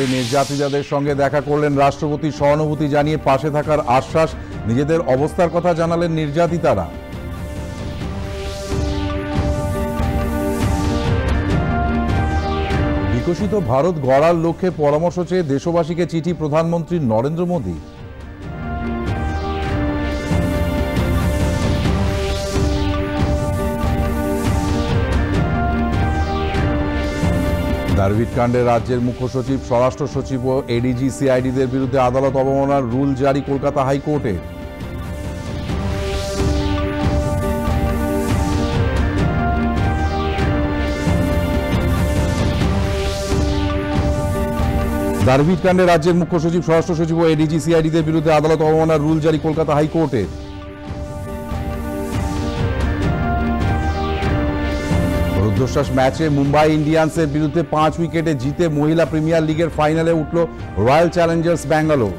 সন্দেশখালী নির্যাতিতাদের সঙ্গে দেখা করলেন রাষ্ট্রপতি। সহানুভূতি জানিয়ে পাশে থাকার আশ্বাস, নিজেদের অবস্থার কথা জানালেন নির্যাতিতারা। বিকশিত ভারত গড়ার লক্ষ্যে পরামর্শ চেয়ে দেশবাসীকে চিঠি প্রধানমন্ত্রী নরেন্দ্র মোদী। দারভিট কাণ্ডে রাজ্যের মুখ্য সচিব, স্বরাষ্ট্র সচিব ও এডিজি সিআইডিদের বিরুদ্ধে আদালত অবমাননার রুল জারি কলকাতা হাইকোর্টে। দারভিট কাণ্ডে রাজ্যের মুখ্য সচিব, স্বরাষ্ট্র সচিব ও এডিজি সিআইডিদের বিরুদ্ধে আদালত অবমাননার রুল জারি কলকাতা হাইকোর্টে। রুদ্ধশ্বাস ম্যাচে মুম্বাই ইন্ডিয়ান্সের বিরুদ্ধে 5 উইকেটে জিতে মহিলা প্রিমিয়ার লিগের ফাইনালে উঠল রয়্যাল চ্যালেঞ্জার্স ব্যাঙ্গালোর।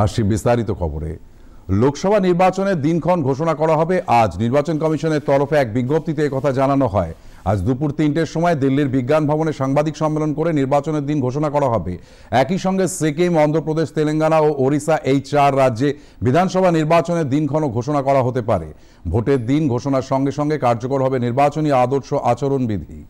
আসছি বিস্তারিত খবরে। লোকসভা নির্বাচনের দিনক্ষণ ঘোষণা করা হবে আজ। নির্বাচন কমিশনের তরফে এক বিজ্ঞপ্তিতে একথা জানানো হয়। আজ দুপুর 3টের সময় দিল্লির বিজ্ঞান ভবনে সাংবাদিক সম্মেলন করে নির্বাচনের দিন ঘোষণা করা হবে। একই সঙ্গে সিকিম, অন্ধ্রপ্রদেশ, তেলেঙ্গানা ও ওড়িশা এই 4 রাজ্যে বিধানসভা নির্বাচনের দিনক্ষণও ঘোষণা করা হতে পারে। ভোটের দিন ঘোষণার সঙ্গে সঙ্গে কার্যকর হবে নির্বাচনী আদর্শ আচরণবিধি।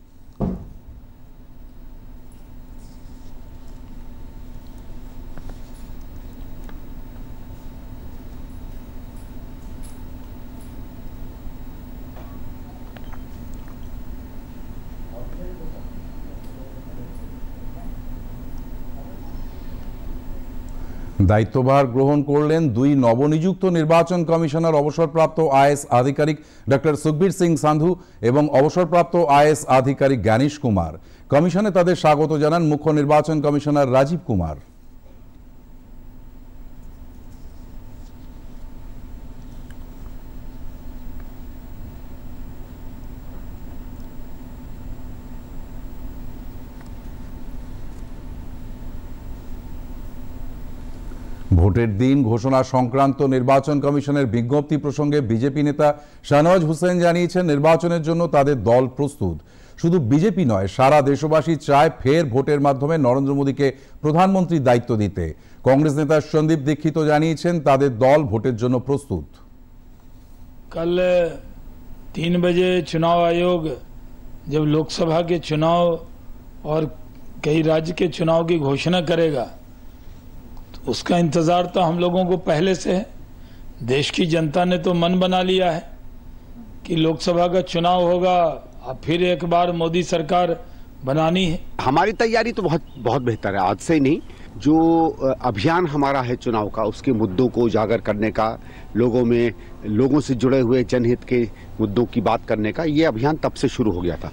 দায়িত্বভার গ্রহণ করলেন 2 নবনিযুক্ত নির্বাচন কমিশনার, অবসরপ্রাপ্ত আইএএস আধিকারিক ডক্টর সুখবীর সিং সান্ধু এবং অবসরপ্রাপ্ত আইএএস আধিকারিক জ্ঞানেশ কুমার। কমিশনে তাদের স্বাগত জানান মুখ্য নির্বাচন কমিশনার রাজীব কুমার। ভোটের দিন ঘোষণা সংক্রান্ত নির্বাচন কমিশনের বিজ্ঞপ্তি প্রসঙ্গে বিজেপি নেতা শাহনওয়াজ হুসেন জানিয়েছেন, নির্বাচনের জন্য তাদের দল প্রস্তুত। শুধু বিজেপি নয়, সারা দেশবাসী চায় ফের ভোটের মাধ্যমে নরেন্দ্র মোদীকে প্রধানমন্ত্রীর দায়িত্ব দিতে। কংগ্রেস নেতা সন্দীপ দীক্ষিত জানিয়েছেন, তাদের দল ভোটের জন্য প্রস্তুত। कल 3 बजे चुनाव आयोग जब लोकसभा के चुनाव और कई राज्य के चुनाव की घोषणा करेगा, उसका इंतजार तो हम लोगों को पहले से है। देश की जनता ने तो मन बना लिया है कि लोकसभा का चुनाव होगा, अब फिर एक बार मोदी सरकार बनानी है। हमारी तैयारी तो बहुत बेहतर है। आज से ही नहीं, जो अभियान हमारा है चुनाव का, उसके मुद्दों को उजागर करने का, लोगों से जुड़े हुए जनहित के मुद्दों की बात करने का, ये अभियान तब से शुरू हो गया था।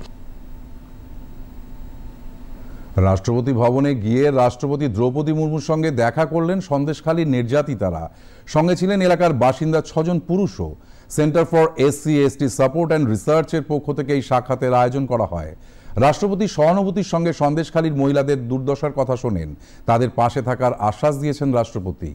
রাষ্ট্রপতি ভবনে গিয়ে রাষ্ট্রপতি দ্রৌপদী মুর্মুর সঙ্গে দেখা করলেন সন্দেশখালীর নির্যাতিতারা। সঙ্গে ছিলেন এলাকার বাসিন্দা 6 জন পুরুষও। Centre for SC/ST support and রিসার্চের পক্ষ থেকে এই সাক্ষাতের আয়োজন করা হয়। রাষ্ট্রপতি সহানুভূতির সঙ্গে সন্দেশখালীর মহিলাদের দুর্দশার কথা শোনেন। তাদের পাশে থাকার আশ্বাস দিয়েছেন রাষ্ট্রপতি।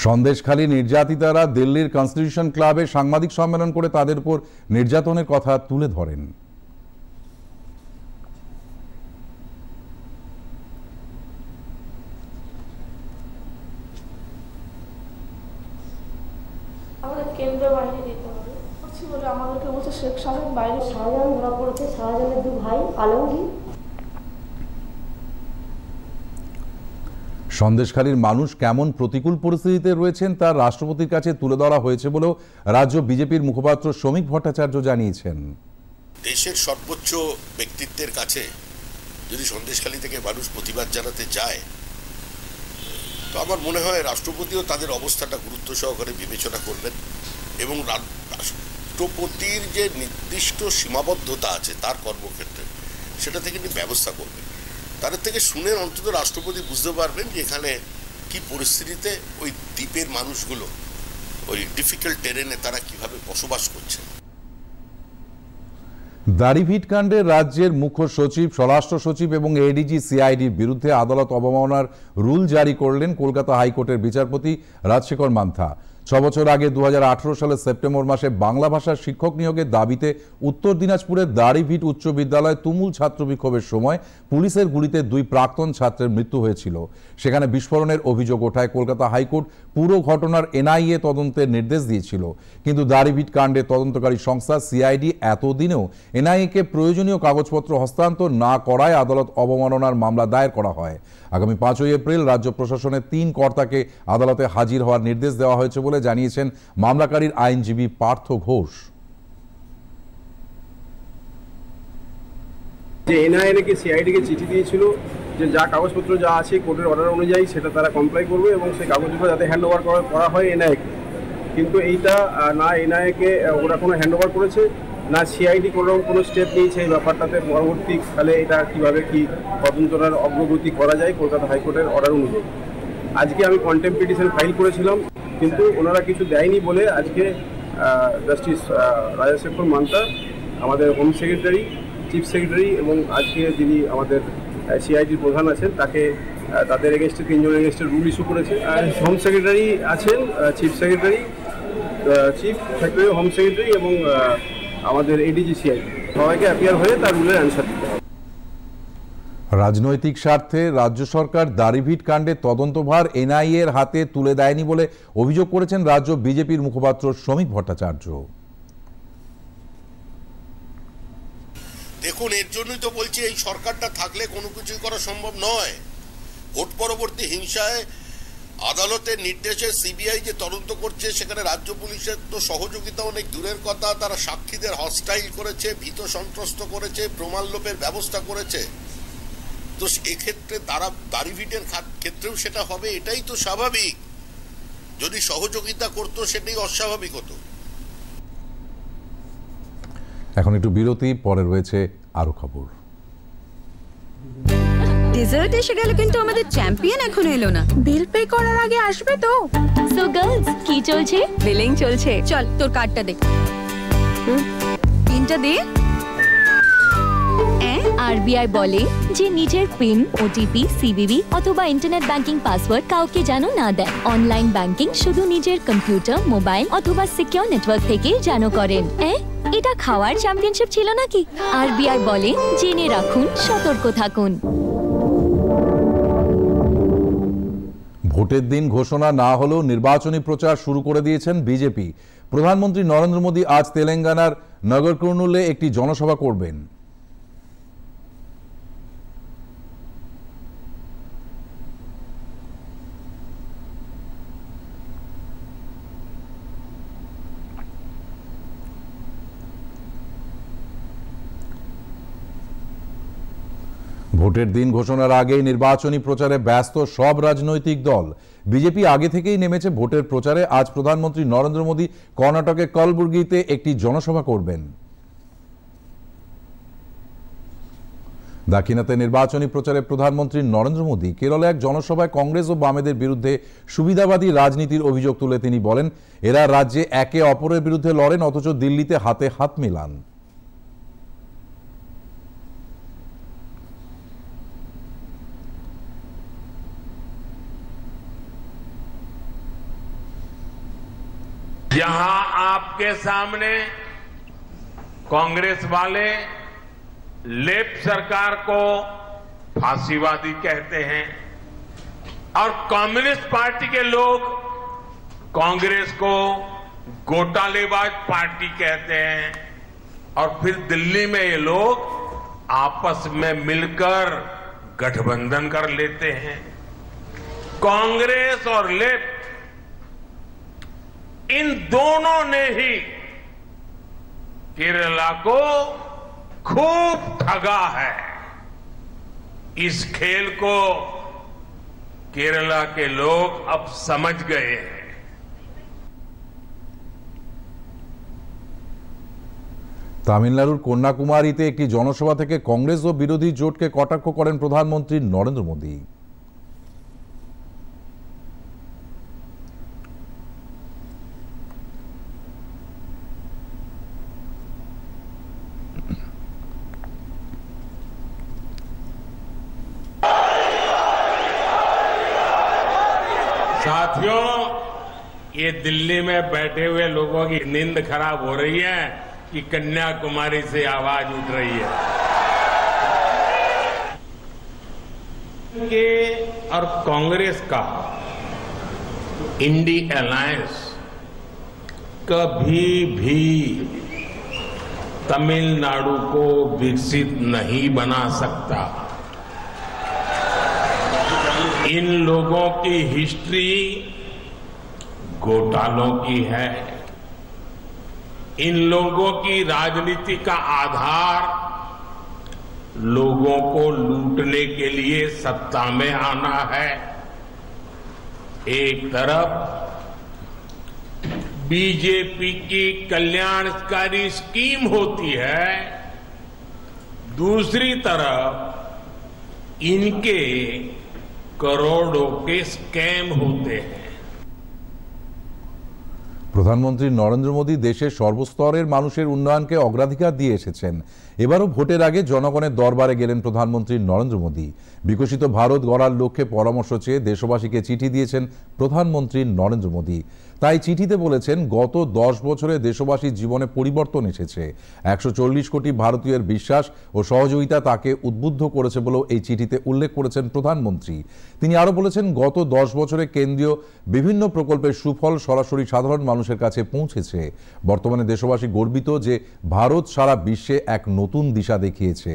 সন্দেশখালী নির্যাতিতারা দিল্লির কনস্টিটিউশন ক্লাবে সাংবাদিক সম্মেলন করে তাদের উপর নির্যাতনের কথা তুলে ধরেন। আমাদের কেন্দ্র বাহিনী দিতে হবে বলে আমাদেরকে বলছে শেখ সাহেব বাইরে। শাহজাহান ধরা পড়েছে, শাহজাহানের 2 ভাই আলমগীর। সন্দেশখালীর মানুষ কেমন প্রতিকূল পরিস্থিতিতে রয়েছেন তা রাষ্ট্রপতির কাছে তুলে ধরা হয়েছে বলেও রাজ্য বিজেপির মুখপাত্র শ্রমিক ভট্টাচার্য জানিয়েছেন। দেশের সর্বোচ্চ ব্যক্তিত্বের কাছে যদি সন্দেশখালী থেকে মানুষ প্রতিবাদ জানাতে যায়, তো আমার মনে হয় রাষ্ট্রপতিও তাদের অবস্থাটা গুরুত্ব সহকারে বিবেচনা করবেন এবং রাষ্ট্রপতির যে নির্দিষ্ট সীমাবদ্ধতা আছে তার কর্মক্ষেত্রে, সেটা থেকে ব্যবস্থা করবেন। তাদের থেকে শুনে অন্তত রাষ্ট্রপতি বুঝতে পারবেন যে এখানে কি পরিস্থিতিতে ওই দ্বীপের মানুষগুলো ওই ডিফিকাল্ট টেরেনে তারা কিভাবে বসবাস করছে। দাড়িভিট কাণ্ডে রাজ্যের মুখ্য সচিব, স্বরাষ্ট্র সচিব এবং এডিজি সিআইডির বিরুদ্ধে আদালত অবমাননার রুল জারি করলেন কলকাতা হাইকোর্টের বিচারপতি রাজশেখর মান্থা। 6 বছর আগে 2018 সালের সেপ্টেম্বর মাসে বাংলা ভাষার শিক্ষক নিয়োগের দাবিতে উত্তর দিনাজপুরের দাড়িভিট উচ্চ বিদ্যালয়ে তুমুল ছাত্র বিক্ষোভের সময় পুলিশের গুলিতে 2 প্রাক্তন ছাত্রের মৃত্যু হয়েছিল। সেখানে বিস্ফোরণের অভিযোগ ওঠায় কলকাতা হাইকোর্ট পুরো ঘটনার এনআইএ তদন্তের নির্দেশ দিয়েছিল। কিন্তু দাড়িভিট কাণ্ডে তদন্তকারী সংস্থা সিআইডি এতদিনেও এনআইএকে প্রয়োজনীয় কাগজপত্র হস্তান্তর না করায় আদালত অবমাননার মামলা দায়ের করা হয়। আগামী 5ই এপ্রিল রাজ্য প্রশাসনের 3 কর্তাকে আদালতে হাজির হওয়ার নির্দেশ দেওয়া হয়েছে বলে জানিয়েছেন মামলাকারীর আইনজীবী পার্থ ঘোষ। যে এনআইএ কে সিআইডি কে চিঠি দিয়েছিল যে যা কাগজপত্র যা আছে কোর্টের অর্ডার অনুযায়ী সেটা তারা কমপ্লাই করবে এবং সেই কাগজপত্র যাতে হ্যান্ড ওভার করা হয় এনআইএকে। কিন্তু এইটা না এনআইএকে ওরা কোনো হ্যান্ড ওভার করেছে, না সিআইডি কোনো স্টেপ নিয়েছে এই ব্যাপারটাতে। পরবর্তীকালে এটা কিভাবে কি তদন্তটার অগ্রগতি করা যায় কলকাতা হাইকোর্টের অর্ডার অনুযায়ী। আজকে আমি কন্টেম্প পিটিশন ফাইল করেছিলাম, কিন্তু ওনারা কিছু দেয়নি বলে আজকে জাস্টিস রাজশেখর মান্থা, আমাদের হোম সেক্রেটারি, চিফ সেক্রেটারি এবং আজকে যিনি আমাদের সিআইডির প্রধান আছেন তাদের এগেনস্টে 3 জনের এগেনস্টে রুল ইস্যু করেছে। আর হোম সেক্রেটারি আছেন, চিফ সেক্রেটারি, হোম সেক্রেটারি এবং আমাদের এডিজি সিআইডি সবাইকে অ্যাপিয়ার হয়ে তার রুলের অ্যান্সার দিতে হবে। রাজনৈতিক স্বার্থে রাজ্য সরকার দাড়িভিট কাণ্ডে তদন্তভার এনআইএর হাতে তুলে দেয়নি বলে অভিযোগ করেছেন রাজ্য বিজেপির মুখপাত্র শ্রমিক ভট্টাচার্য। দেখুন, এর জন্যই তো বলছি এই সরকারটা থাকলে কোনো কিছুই করা সম্ভব নয়। ভোট পরবর্তী হিংসায় আদালতের নির্দেশে সিবিআই যে তদন্ত করছে সেখানে রাজ্য পুলিশের তো সহযোগিতা অনেক দূরের কথা, তারা সাক্ষীদের হস্টাইল করেছে, ভীত সন্ত্রস্ত করেছে, প্রমাণ লোপের ব্যবস্থা করেছে। তো এক্ষেত্রে তারা দাড়িভিটের ক্ষেত্রেও সেটা হবে, এটাই তো স্বাভাবিক। যদি সহযোগিতা করতো সেটাই অস্বাভাবিক হতো। এখন একটু বিরতি, পরে রয়েছে আরো খবর। ডেজার্ট এসে গেল কিন্তু আমাদের চ্যাম্পিয়ন এখনো এলো না। বিল পে করার আগে আসবে তো। সো গার্লস, কি চলছে? বিলিং চলছে। চল তোর কার্ডটা দে। পিনটা দে। আরবিআই বলে যে নিজের পিন, ওটিপি, সিভিভি অথবা ইন্টারনেট ব্যাংকিং পাসওয়ার্ড কাউকে যেন না দেয়। অনলাইন ব্যাংকিং শুধু নিজের কম্পিউটার, মোবাইল অথবা সিকিউর নেটওয়ার্ক থেকে যেন করেন। এটা খাওয়ার চ্যাম্পিয়নশিপ ছিল নাকি? আরবিআই বলে জেনে রাখুন, সতর্ক থাকুন। ভোটের দিন ঘোষণা না হলেও নির্বাচনী প্রচার শুরু করে দিয়েছেন বিজেপি। প্রধানমন্ত্রী নরেন্দ্র মোদী আজ তেলেঙ্গানার নগর কুর্নুলে একটি জনসভা করবেন। ভোটের দিন ঘোষণার আগেই নির্বাচনী প্রচারে ব্যস্ত সব রাজনৈতিক দল। বিজেপি আগে থেকেই নেমেছে ভোটের প্রচারে। আজ প্রধানমন্ত্রী নরেন্দ্র মোদী কর্ণাটকের কলবুর্গিতে একটি জনসভা করবেন। দাক্ষিণাত্যে নির্বাচনী প্রচারে প্রধানমন্ত্রী নরেন্দ্র মোদী কেরলে এক জনসভায় কংগ্রেস ও বামেদের বিরুদ্ধে সুবিধাবাদী রাজনীতির অভিযোগ তুলে তিনি বলেন, এরা রাজ্যে একে অপরের বিরুদ্ধে লড়েন অথচ দিল্লিতে হাতে হাত মেলান। जहां आपके सामने कांग्रेस वाले लेफ्ट सरकार को फांसीवादी कहते हैं और कम्युनिस्ट पार्टी के लोग कांग्रेस को घोटालेबाज पार्टी कहते हैं, और फिर दिल्ली में ये लोग आपस में मिलकर गठबंधन कर लेते हैं। कांग्रेस और लेफ्ट इन दोनों ने ही केरला को खूब ठगा है। इस खेल को केरला के लोग अब समझ गए हैं। তামিলনাড়ুর কন্যাকুমারীতে একটি জনসভা থেকে কংগ্রেস ও বিরোধী জোটকে কটাক্ষ করেন প্রধানমন্ত্রী নরেন্দ্র মোদী। साथियों, ये दिल्ली में बैठे हुए लोगों की नींद खराब हो रही है कि कन्याकुमारी से आवाज उठ रही है के और कांग्रेस का इंडी अलायंस कभी भी तमिलनाडु को विकसित नहीं बना सकता। इन लोगों की हिस्ट्री घोटालों की है। इन लोगों की राजनीति का आधार लोगों को लूटने के लिए सत्ता में आना है। एक तरफ बीजेपी की कल्याणकारी स्कीम होती है, दूसरी तरफ इनके करोड़ों के स्कैम होते हैं। প্রধানমন্ত্রী নরেন্দ্র মোদী দেশের সর্বস্তরের মানুষের উন্নয়নকে অগ্রাধিকার দিয়ে এসেছেন। এবারও ভোটের আগে জনগণের দরবারে গেলেন প্রধানমন্ত্রী নরেন্দ্র মোদী। বিকশিত ভারত গড়ার লক্ষ্যে পরামর্শ চেয়ে দেশবাসীকে চিঠি দিয়েছেন প্রধানমন্ত্রী নরেন্দ্র মোদী। তাই চিঠিতে বলেছেন, গত 10 বছরে দেশবাসীর জীবনে পরিবর্তন এসেছে। 140 কোটি ভারতীয়ের বিশ্বাস ও সহযোগিতা তাকে উদ্বুদ্ধ করেছে বলেও এই চিঠিতে উল্লেখ করেছেন প্রধানমন্ত্রী। তিনি আরও বলেছেন, গত 10 বছরে কেন্দ্রীয় বিভিন্ন প্রকল্পের সুফল সরাসরি সাধারণ মানুষের কাছে পৌঁছেছে। বর্তমানে দেশবাসী গর্বিত যে ভারত সারা বিশ্বে এক নতুন দিশা দেখিয়েছে।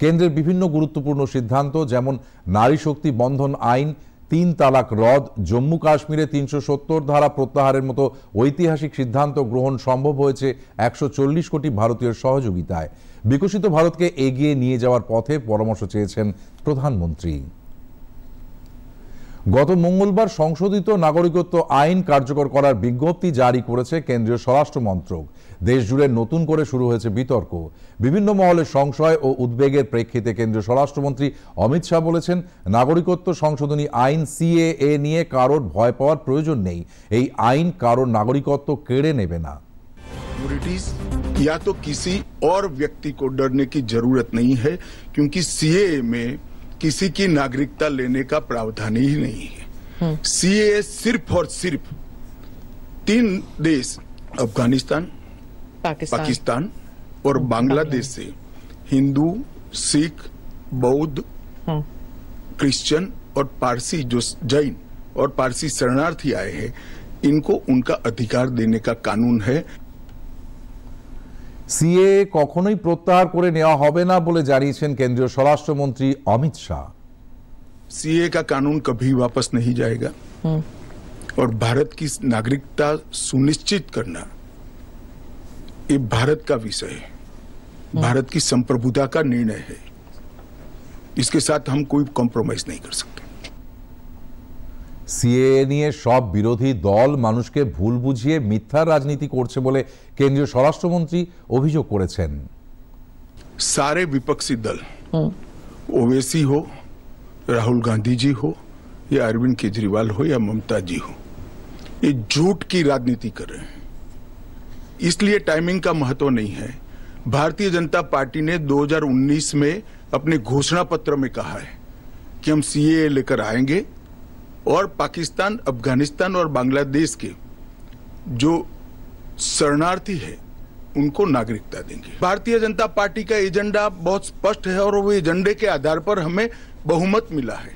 কেন্দ্রের বিভিন্ন গুরুত্বপূর্ণ সিদ্ধান্ত, যেমন নারী শক্তি বন্ধন আইন, 3 তালাক রদ, জম্মু কাশ্মীরে 370 ধারা প্রত্যাহারের মতো ঐতিহাসিক সিদ্ধান্ত গ্রহণ সম্ভব হয়েছে 140 কোটি ভারতীয়ের সহযোগিতায়। বিকশিত ভারতকে এগিয়ে নিয়ে যাওয়ার পথে পরামর্শ চেয়েছেন প্রধানমন্ত্রী। গত মঙ্গলবার সংশোধিত নাগরিকত্ব আইন কার্যকর করার বিজ্ঞপ্তি জারি করেছে কেন্দ্রীয় স্বরাষ্ট্র মন্ত্রক। দেশ জুড়ে নতুন করে শুরু হয়েছে বিতর্ক। বিভিন্ন মহলে সংশয় ও উদ্বেগের প্রেক্ষিতে কেন্দ্রীয় স্বরাষ্ট্রমন্ত্রী অমিত শাহ বলেছেন, নাগরিকত্ব সংশোধনী আইন সিএএ নিয়ে কারোর ভয় পাওয়ার প্রয়োজন নেই। এই আইন কারোর নাগরিকত্ব কেড়ে নেবে না। या तो किसी और व्यक्ति को डरने की जरूरत नहीं है, क्योंकि सीएए में किसी की नागरिकता लेने का प्रावधान ही नहीं है। सीएए सिर्फ और सिर्फ 3 देश अफगानिस्तान, पाकिस्तान और बांग्लादेश से हिंदू, सिख, बौद्ध, क्रिश्चियन और पारसी, जो जैन और पारसी शरणार्थी आए हैं, इनको उनका अधिकार देने का कानून है। সিএএ কখনোই প্রত্যাহার করে নেওয়া হবে না বলে জানিয়েছেন কেন্দ্রীয় স্বরাষ্ট্রমন্ত্রী অমিত শাহ। सीए का कानून कभी वापस नहीं जाएगा और भारत की नागरिकता सुनिश्चित करना ये भारत का विषय है, भारत की संप्रभुता का निर्णय है। इसके साथ हम कोई कॉम्प्रोमाइज नहीं कर सकते। সিএএ নিয়ে সব বিরোধী দল মানুষকে ভুল বুঝিয়ে মিথ্যা রাজনীতি করছে বলে কেন্দ্রীয় স্বরাষ্ট্রমন্ত্রী অভিযোগ করেছেন। सारे विपक्षी दल, ओवैसी हो, राहुल गांधी जी हो, या अरविंद केजरीवाल हो, या ममता जी हो, ये झूठ की राजनीति कर रहे हैं। इसलिए टाइमिंग का महत्व नहीं है। भारतीय जनता पार्टी ने 2019 में अपने घोषणा पत्र में कहा है कि हम सीएए लेकर आएंगे और पाकिस्तान, अफगानिस्तान और बांग्लादेश के जो शरणार्थी है उनको नागरिकता देंगे। भारतीय जनता पार्टी का एजेंडा बहुत स्पष्ट है और वो एजेंडे के आधार पर हमें बहुमत मिला है।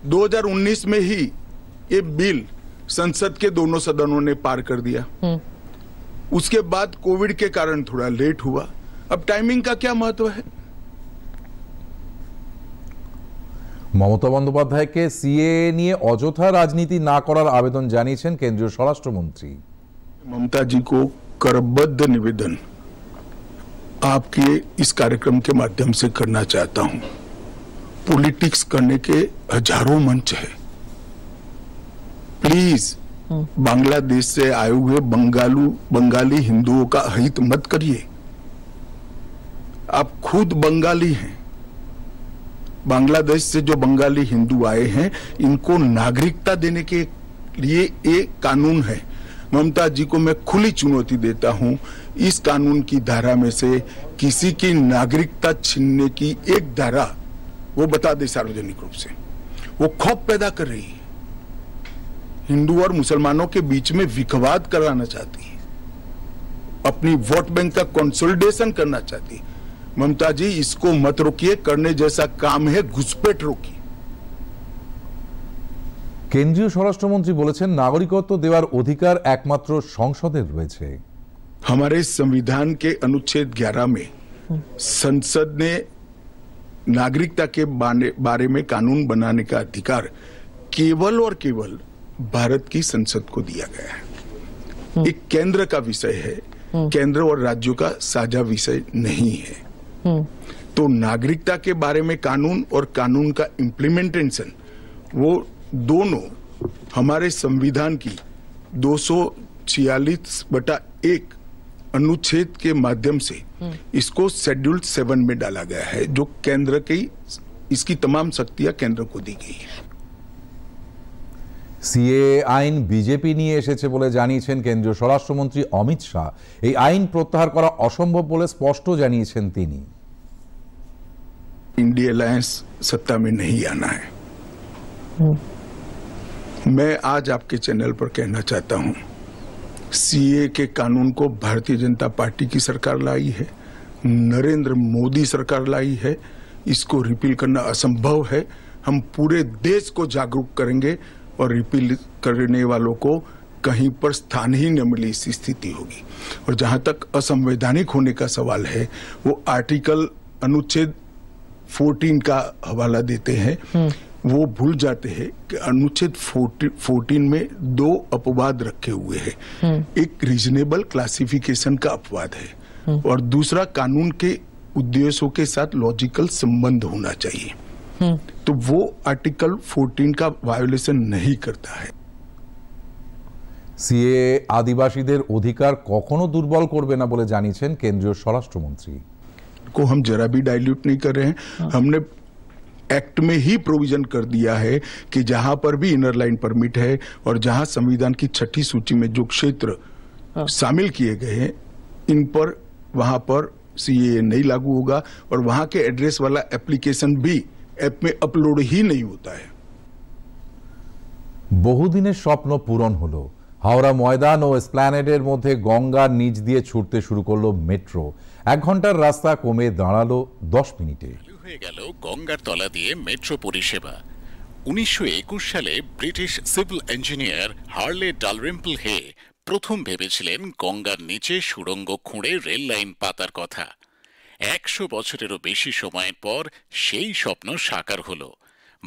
2019 में ही ये बिल संसद के दोनों सदनों ने पार कर दिया। उसके बाद कोविड के कारण थोड़ा लेट हुआ। अब टाइमिंग का क्या महत्व है? মমতা বন্দ্যোপাধ্যায়কে সিএএ নিয়ে অযথা রাজনীতি না করার আবেদন জানিয়েছেন কেন্দ্রীয় স্বরাষ্ট্রমন্ত্রী। ममता जी को करबद्ध निवेदन आपके इस कार्यक्रम के माध्यम से करना चाहता हूं। पॉलिटिक्स करने के हजारों मंच है, प्लीज बांग्लादेश से आए हुए बंगाली हिंदुओं का अहित मत करिए। आप खुद बंगाली हैं, बांग्लादेश से जो बंगाली हिंदू आए हैं, इनको नागरिकता देने के लिए एक कानून है। ममता जी को मैं खुली चुनौती देता हूं, इस कानून की धारा में से किसी की नागरिकता छीनने की एक धारा वो बता दे सार्वजनिक रूप से। वो खौफ पैदा कर रही है, हिंदू और मुसलमानों के बीच में विवाद कराना चाहती है, अपनी वोट बैंक का कंसोलिडेशन करना चाहती है। ममता जी, इसको मत रोकिए, करने जैसा काम है, घुसपैठ रोकिए। কেন্দ্রীয় স্বরাষ্ট্রমন্ত্রী বলেছেন নাগরিকত্ব দেওয়ার অধিকার একমাত্র সংসদের রয়েছে। हमारे संविधान के अनुच्छेद 11 में संसद ने नागरिकता के बारे में कानून बनाने का अधिकार केवल और केवल भारत की संसद को दिया गया है। एक केंद्र का विषय है, केंद्र और राज्यों का साझा विषय नहीं है। तो नागरिकता के बारे में कानून और कानून का इम्प्लीमेंटेशन, वो दोनों हमारे संविधान की 246/1 अनुच्छेद के माध्यम से इसको शेड्यूल 7 में डाला गया है, जो केंद्र की, इसकी तमाम शक्तियां केंद्र को दी गई है। সিএ আইন বিজেপি নিয়ে এসেছে বলে জানিয়েছেন কেন্দ্রীয় স্বরাষ্ট্রমন্ত্রী অমিত শাহ। এই আইন প্রত্যাহার করা অসম্ভব বলে স্পষ্ট জানিয়েছেন তিনি। इंडिया अलायंस सत्ता में नहीं आना है। मैं आज आपके चैनल पर कहना चाहता हूं, सीए के कानून को भारतीय जनता पार्टी की सरकार लाई है, नरेंद्र मोदी सरकार लाई है। इसको रिपील करना असंभव है। हम पूरे देश को जागरूक करेंगे और रिपील करने वालों को कहीं पर स्थान ही न मिले, इसी स्थिति होगी। और जहां तक असंवैधानिक होने का सवाल है, वो आर्टिकल अनुच्छेद 14 का हवाला देते हैं। वो भूल जाते हैं कि अनुच्छेद 14 में 2 अपवाद रखे हुए हैं। एक रीजनेबल क्लासिफिकेशन का अपवाद है और दूसरा कानून के उद्देश्यों के साथ लॉजिकल संबंध होना चाहिए। तो वो आर्टिकल 14 का वायोलेशन नहीं करता है। সিএ আদিবাসীদের অধিকার কখনো দুর্বল করবে না বলে জানিয়েছেন কেন্দ্রীয় স্বরাষ্ট্রমন্ত্রী। को हम जरा भी डाइल्यूट नहीं कर रहे हैं। हमने एक्ट में ही प्रोविजन कर दिया है कि जहां पर भी इनर लाइन परमिट है और जहां संविधान की 6ठी सूची में जो क्षेत्र शामिल किए गए हैं, इन पर वहां पर सीए नहीं लागू होगा और वहां के एड्रेस वाला एप्लीकेशन भी ऐप में अपलोड ही नहीं होता है। বহুদিনের স্বপ্ন পূরণ হলো। হাওড়া ময়দান ও এসপ্ল্যানেডের মধ্যে গঙ্গার নিচ দিয়ে ছুটতে শুরু করলো মেট্রো। 1 ঘন্টার রাস্তা কমে দাঁড়ালো 10 মিনিটে। হয়ে গেল গঙ্গার তলা দিয়ে মেট্রো পরিষেবা। 1921 সালে ব্রিটিশ সিভিল ইঞ্জিনিয়ার হার্লে ডালরিম্পল হে প্রথম ভেবেছিলেন গঙ্গার নিচে সুড়ঙ্গ খুঁড়ে রেল লাইন পাতার কথা। 100 বছরেরও বেশি সময়ের পর সেই স্বপ্ন সাকার হল।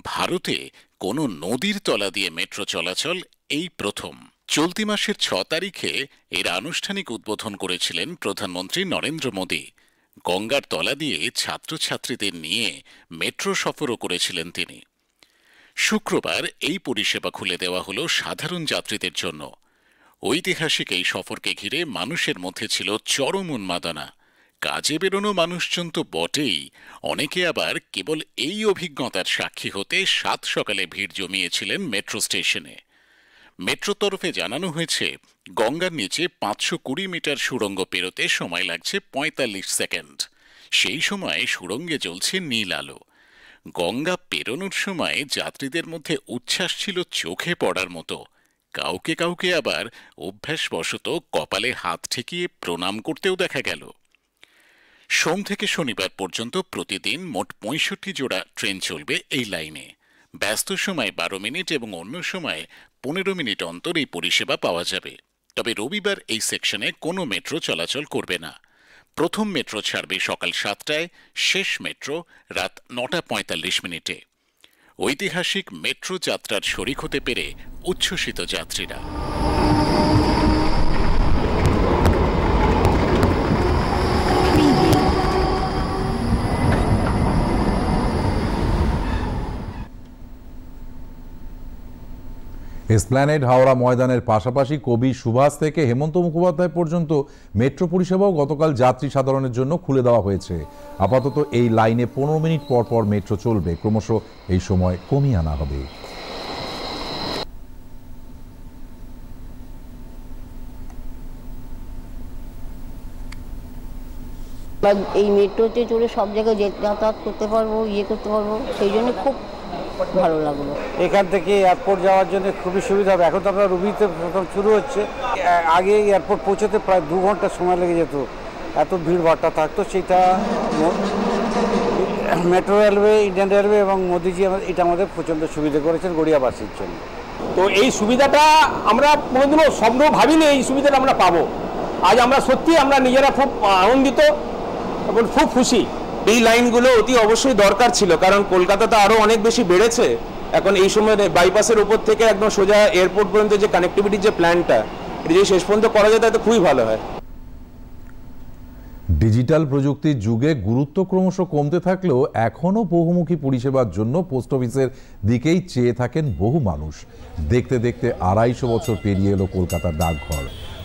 ভারতে কোনো নদীর তলা দিয়ে মেট্রো চলাচল এই প্রথম। চলতি মাসের 6 তারিখে এর আনুষ্ঠানিক উদ্বোধন করেছিলেন প্রধানমন্ত্রী নরেন্দ্র মোদী। গঙ্গার তলা দিয়ে ছাত্রছাত্রীদের নিয়ে মেট্রো সফরও করেছিলেন তিনি। শুক্রবার এই পরিষেবা খুলে দেওয়া হল সাধারণ যাত্রীদের জন্য। ঐতিহাসিক এই সফরকে ঘিরে মানুষের মধ্যে ছিল চরম উন্মাদনা। কাজে বেরোনো মানুষজন তো বটেই, অনেকে আবার কেবল এই অভিজ্ঞতার সাক্ষী হতে 7 সকালে ভিড় জমিয়েছিলেন মেট্রো স্টেশনে। মেট্রো তরফে জানানো হয়েছে, গঙ্গার নিচে 520 মিটার সুড়ঙ্গ পেরোতে সময় লাগছে 45 সেকেন্ড। সেই সময় সুড়ঙ্গে জ্বলছে নীল আলো। গঙ্গা পেরোনোর সময় যাত্রীদের মধ্যে উচ্ছ্বাস ছিল চোখে পড়ার মতো। কাউকে কাউকে আবার অভ্যাসবশত কপালে হাত ঠেকিয়ে প্রণাম করতেও দেখা গেল। সোম থেকে শনিবার পর্যন্ত প্রতিদিন মোট 65 জোড়া ট্রেন চলবে এই লাইনে। ব্যস্ত সময় 12 মিনিট এবং অন্য সময় 15 মিনিট অন্তর এই পরিষেবা পাওয়া যাবে। তবে রবিবার এই সেকশনে কোনো মেট্রো চলাচল করবে না। প্রথম মেট্রো ছাড়বে সকাল 7টায়, শেষ মেট্রো রাত 9টা 45 মিনিটে। ঐতিহাসিক মেট্রো যাত্রার শরিক হতে পেরে উচ্ছ্বসিত যাত্রীরা। এসপ্ল্যানেড হাওড়া ময়দানের পাশাপাশি কবি সুভাষ থেকে হেমন্ত মুখোপাধ্যায় পর্যন্ত মেট্রো পরিষেবাও গতকাল যাত্রী সাধারণের জন্য খুলে দেওয়া হয়েছে। আপাতত এই লাইনে 15 মিনিট পর পর মেট্রো চলবে, ক্রমশ এই সময় কমিয়ে আনা হবে। এই মেট্রোতে চলে সব জায়গায় যাতায়াত করতে পারবো, করতে পারবো, সেই জন্য খুব ভালো লাগলো। এখান থেকে এয়ারপোর্ট যাওয়ার জন্য খুবই সুবিধা হবে। এখন তো আপনার রুবিতে প্রথম শুরু হচ্ছে, আগে এয়ারপোর্ট পৌঁছতে প্রায় 2 ঘন্টা সময় লেগে যেত, এত ভিড় ভাট্টা থাকতো। সেটা মেট্রো রেলওয়ে, ইন্ডিয়ান রেলওয়ে এবং মোদিজি এটা আমাদের প্রচণ্ড সুবিধা করেছেন গড়িয়াবাসীর জন্য। তো এই সুবিধাটা আমরা কোনোদিনও স্বপ্ন ভাবিনি এই সুবিধাটা আমরা পাবো। আজ আমরা সত্যি আমরা নিজেরা খুব আনন্দিত এবং খুব খুশি। এই লাইনগুলো অতি অবশ্যই দরকার ছিল, কারণ কলকাতাতে আরো অনেক বেশি বেড়েছে। এখন এই সময় বাইপাসের উপর থেকে একদম সোজা এয়ারপোর্ট পর্যন্ত যে কানেক্টিভিটির যে প্ল্যানটা, এটা যদি শেষ পর্যন্ত করা যায় তাহলে খুবই ভালো হয়। ডিজিটাল প্রযুক্তির যুগে গুরুত্ব ক্রমশ কমতে থাকলেও এখনও বহুমুখী পরিষেবার জন্য পোস্ট অফিসের দিকেই চেয়ে থাকেন বহু মানুষ। দেখতে দেখতে 250 বছর পেরিয়ে এলো কলকাতার ডাকঘর।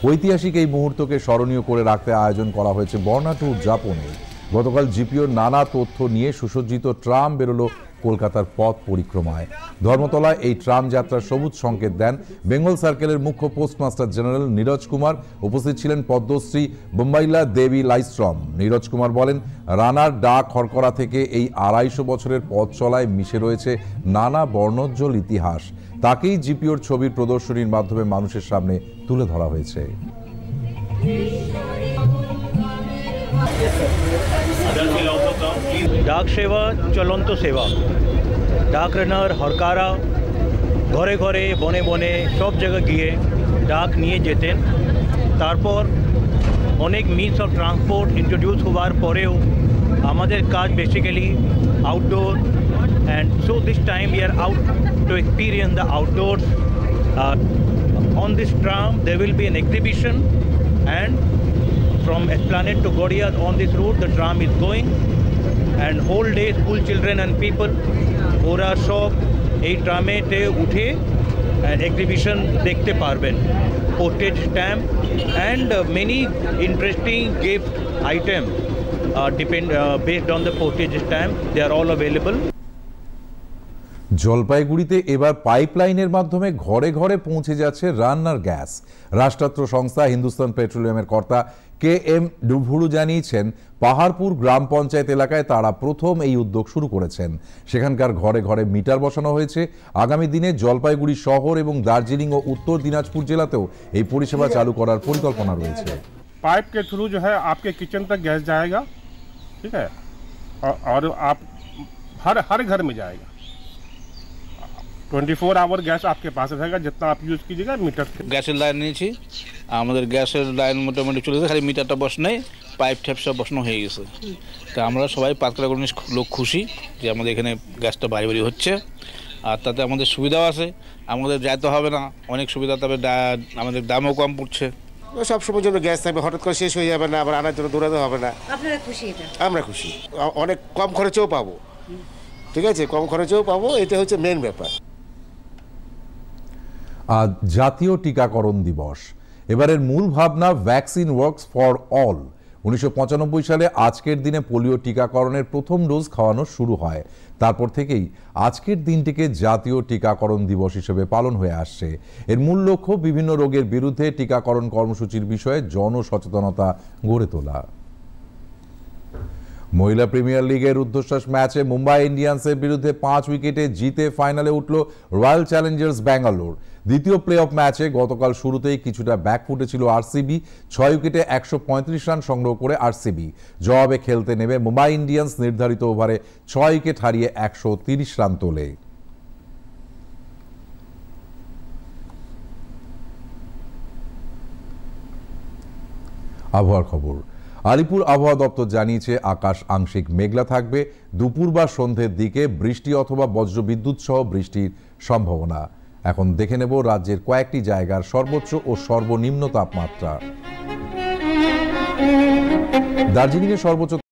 ঐতিহাসিক এই মুহূর্তকে স্মরণীয় করে রাখতে আয়োজন করা হয়েছে বর্ণাঢ্য উদযাপনে। গতকাল জিপিওর নানা তথ্য নিয়ে সুসজ্জিত ট্রাম বেরোলো কলকাতার পথ পরিক্রমায়। ধর্মতলায় এই ট্রাম যাত্রার সবুজ সংকেত দেন বেঙ্গল সার্কেলের মুখ্য পোস্টমাস্টার জেনারেল নীরজ কুমার। উপস্থিত ছিলেন পদ্মশ্রী বোম্বাইলা দেবী লাইস্ট্রম। নীরজ কুমার বলেন, রানার ডাক হরকরা থেকে এই 250 বছরের পথ চলায় মিশে রয়েছে নানা বর্ণোজ্জ্বল ইতিহাস। তাকেই জিপিওর ছবির প্রদর্শনীর মাধ্যমে মানুষের সামনে তুলে ধরা হয়েছে। ডাক সেবা চলন্ত সেবা। ডাক রানার হরকারা ঘরে ঘরে বনে বনে সব জায়গা গিয়ে ডাক নিয়ে যেতেন। তারপর অনেক মিনস অফ ট্রান্সপোর্ট ইন্ট্রোডিউস হওয়ার পরেও আমাদের কাজ basically outdoor, and so this time we are out to experience the outdoors. On this tram there will be an exhibition, and from Esplanade to Gaudiya on this route the tram is going, and whole day school children and people ওরা সব এই ট্রামেতে উঠে exhibition দেখতে পারবেন। Postage stamp and many interesting gift items depend based on the postage stamp. They are all available. জলপাইগুড়িতে এবার পাইপলাইনের মাধ্যমে ঘরে ঘরে পৌঁছে যাচ্ছে রান্নার গ্যাস। রাষ্ট্রায়ত্ত সংস্থা হিন্দুস্তান পেট্রোলিয়ামের কর্তা KM ডুভুড়ু জানিয়েছেন, পাহাড়পুর গ্রাম পঞ্চায়েত এলাকায় তারা প্রথম এই উদ্যোগ শুরু করেছেন। সেখানকার ঘরে ঘরে মিটার বসানো হয়েছে। আগামী দিনে জলপাইগুড়ি শহর এবং দার্জিলিং ও উত্তর দিনাজপুর জেলাতেও এই পরিষেবা চালু করার পরিকল্পনা রয়েছে। पाइप के थ्रू जो है आपके किचन तक गैस जाएगा, ठीक है, और आप हर घर में जाएगा। 24 आवर গ্যাস आपके पास रहेगा, जितना आप यूज कीजिएगा मीटर। গ্যাসের লাইন নিয়েছি, আমাদের গ্যাসের লাইন মোটামুটি চলে গেছে, খালি মিটারটা বসানো, পাইপ ট্যাপ সব বসানো হয়ে গেছে। তা আমরা সবাই পাতকারাগঞ্জ লোক খুশি যে আমাদের এখানে গ্যাসটা বাড়ি বাড়ি হচ্ছে, আর তাতে আমাদের সুবিধাও আছে, আমাদের যাইতে হবে না, অনেক সুবিধা। তবে আমাদের দামও কম পড়ছে। সবসময় জন্য গ্যাস থাকবে, হঠাৎ করে শেষ হয়ে যাবে না, আবার আনার জন্য দৌড়াতে হবে না। আপনারা খুশি? আমরা খুশি, অনেক কম খরচেও পাবো। ঠিক আছে, কম খরচেও পাবো, এটা হচ্ছে মেন ব্যাপার। আজ জাতীয় টিকাকরণ দিবস। এবারের মূল ভাবনা ভ্যাকসিন ওয়ার্কস ফর অল। 1995 সালে আজকের দিনে পোলিও টিকাকরণের প্রথম ডোজ খাওয়ানো শুরু হয়। তারপর থেকেই আজকের দিনটিকে জাতীয় টিকাকরণ দিবস হিসেবে পালন হয়ে আসছে। এর মূল লক্ষ্য বিভিন্ন রোগের বিরুদ্ধে টিকাকরণ কর্মসূচির বিষয়ে জনসচেতনতা গড়ে তোলা। মহিলা প্রিমিয়ার লিগের রুদ্ধশ্বাস ম্যাচে মুম্বাই ইন্ডিয়ান্সের বিরুদ্ধে 5 উইকেটে জিতে ফাইনালে উঠল রয়্যাল চ্যালেঞ্জার্স ব্যাঙ্গালোর। দ্বিতীয় প্লে অফ ম্যাচে গতকাল শুরুতেই কিছুটা ব্যাকফুটে ছিল আরসিবি। 6 উইকেটে 135 রান সংগ্রহ করে আরসিবি। জবাবে খেলতে নেমে মুম্বাই ইন্ডিয়ান্স নির্ধারিত ওভারে 6 উইকেট হারিয়ে 130 রান তোলে। আবহাওয়ার খবর। আলিপুর আবহাওয়া দপ্তর জানিয়েছে, আকাশ আংশিক মেঘলা থাকবে। দুপুর বা সন্ধ্যের দিকে বৃষ্টি অথবা বজ্রবিদ্যুৎ সহ বৃষ্টির সম্ভাবনা। এখন দেখে নেব রাজ্যের কয়েকটি জায়গার সর্বোচ্চ ও সর্বনিম্ন তাপমাত্রা। দার্জিলিংয়ে সর্বোচ্চ